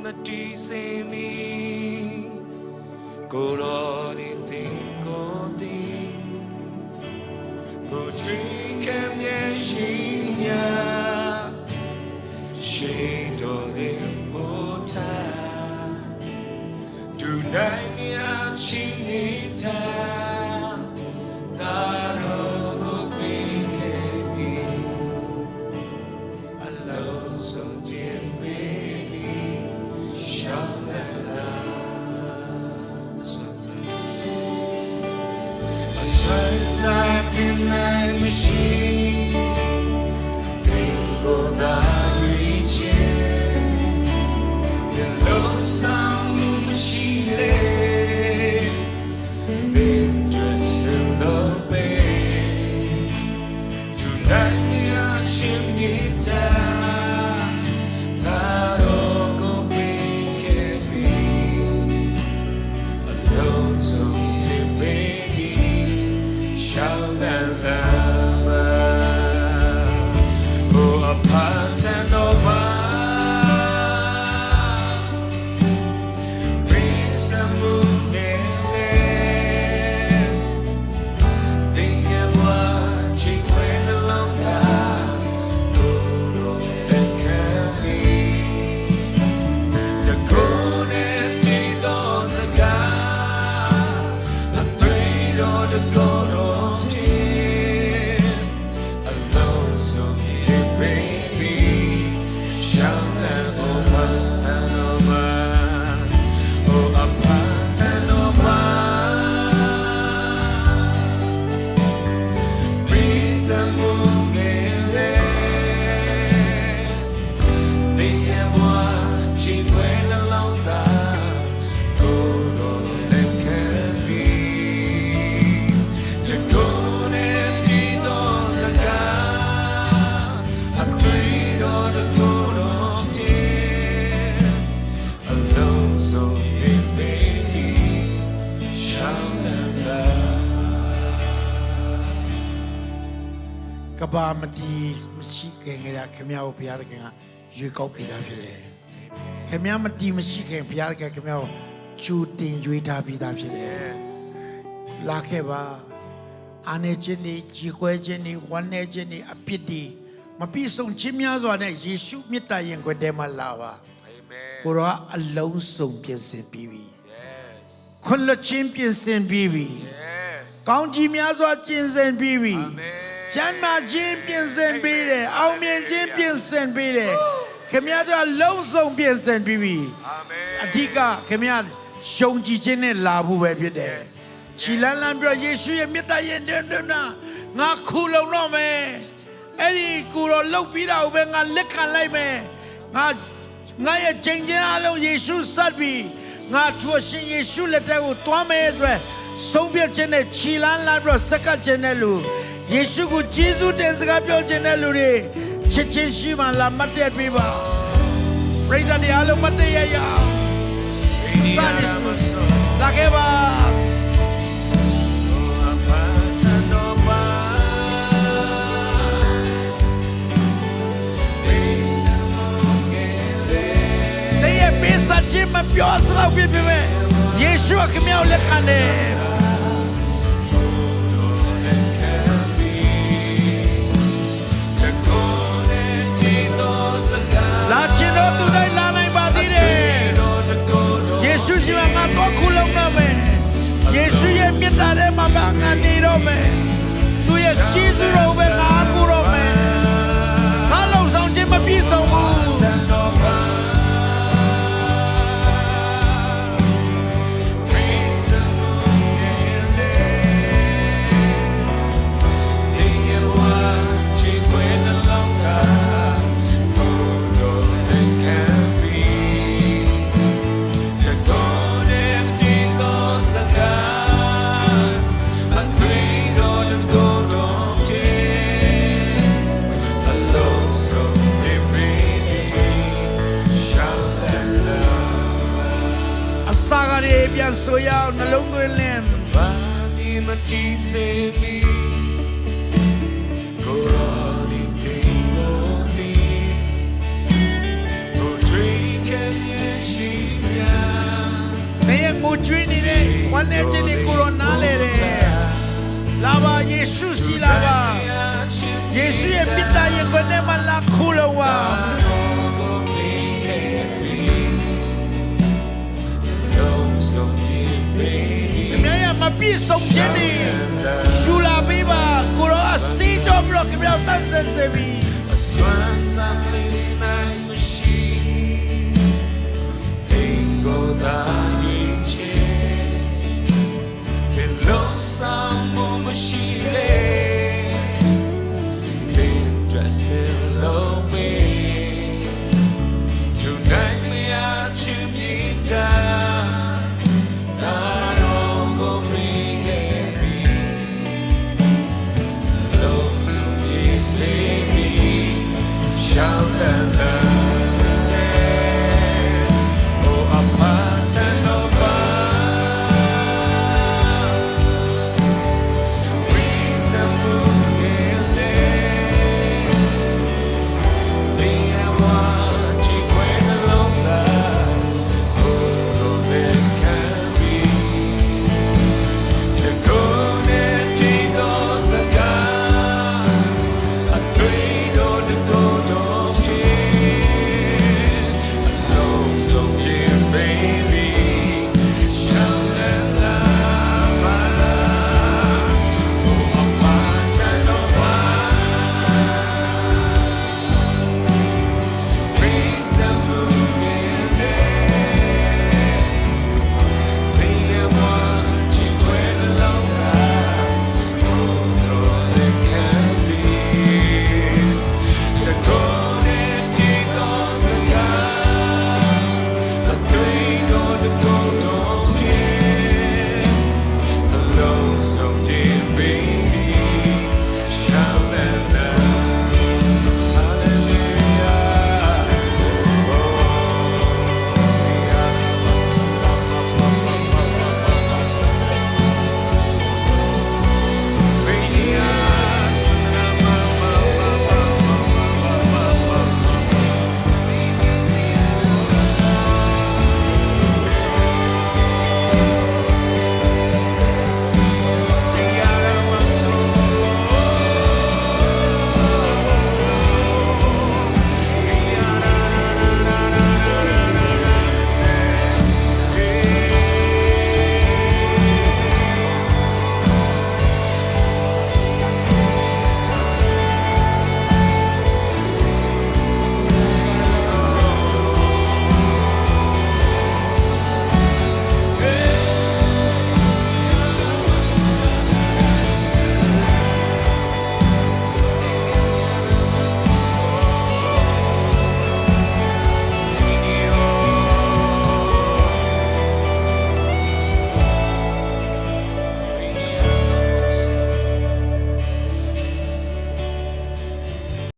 mati semi Koroni ti kodi Go drink and yeshinya Shade of the pota Tonight me out shinita Taro go big I love some dear baby Shalala As I've been my machine Bingo da reaching The low sound machine Been just a little bit Tonight me out chimney down Taro go big I love some dear baby Shalala Oh, a pattern of Breeze and moon Thinking watching when along that can be The good and the those a guy A thread on the gold of him Alone so here baby Shall never pattern of Oh, a pattern of Breeze and moon Thinking watching when along that gold that can be The gold and the those a guy I prayed on the gold of him Alone so here baby shall never ကဘာမတီမရှိခင်ကခင်ဗျားကိုဘုရားသခင်ကရွေးကောက်ပေးတာဖြစ်တယ်ခင်ဗျားမတီမရှိခင်ဘုရားသခင်ခင်ဗျားကိုချူတင်ရွေးထားပြီးသားဖြစ်တယ်လာခဲ့ပါအာနေခြင်းတွေကြီးကွဲခြင်းတွေဝမ်းနည်းခြင်းတွေအပြစ်တွေမပြည့်စုံခြင်းများစွာနဲ့ယေရှုမြတ်တာရင်ခွဲထဲမှာလာပါ Amen ကိုရောအလုံးစုံပြင်ဆင်ပြီးပြီ Yes ခွန်လွတ်ခြင်းပြင်ဆင်ပြီးပြီ Yes ကောင်းကြီးများစွာကျင့်စဉ်ပြီးပြီ Amen ကျမ်းမာခြင်းပြင်ဆင်ပြီးတယ်အောင်မြင်ခြင်းပြင်ဆင်ပြီးတယ်ခင်ဗျားတို့လုံးစုံပြင်ဆင်ပြီးပြီ Amen အဓိကခင်ဗျားရှုံကြည်ခြင်းနဲ့လာဖို့ပဲဖြစ်တယ်ခြိလန်းလန်းပြောယေရှုရဲ့မြတ်တရဲ့နာငါခုလုံတော့မယ်အဲ့ဒီကိုတော့လှုပ်ပြီးတာကိုပဲငါလက်ခံလိုက်မယ်ငါရဲ့ချိန်ချင်းအလုံးယေရှုစပ်ပြီးငါထိုရှင်ယေရှုလက်ထက်ကိုတွားမယ်ဆိုရယ်ဆုံးဖြတ်ခြင်းနဲ့ခြိလန်းလန်းပြီးစက္ကပ်ခြင်းနဲ့လူယေရှုကိုဂျေဇုတင်စကားပြောခြင်းနဲ့လူတွေချစ်ချင်းရှိမှလာမတ်တက်ပေးပါပရိသတ်တွေအားလုံးမတ်တက်ရရအောင်စာနေလာခဲ့ပါ ခြင်းမပြောစလောက်ပြပြမယ်ယေရှုခင်ဗျားကိုလက်ခံတယ်လာခြင်းတော့သူတိုင်းလာနိုင်ပါသေးတယ်ယေရှုရှိမှငါတော့ခုလုံးတော့မယ်ယေရှုရဲ့မြတ်တာထဲမှာငါနေတော့မယ်သူရဲ့ချီးကျူးတော်ပဲငါကူတော့မယ်ငါလုံဆောင်ခြင်းမပြည့်စုံဘူးပြန်ဆိုရအောင်နှလုံးသွင်းလင်းဘာဒီမတီးစေမီကိုရောဒီကိန်းကိုဒီကို drink and ပြည့်စုံခြင်းတွေရှူလာပေးပါကိုရောအစီးကြောပြီးတော့ခင်ဗျာတတ်ဆက်စေပြီ A swan something night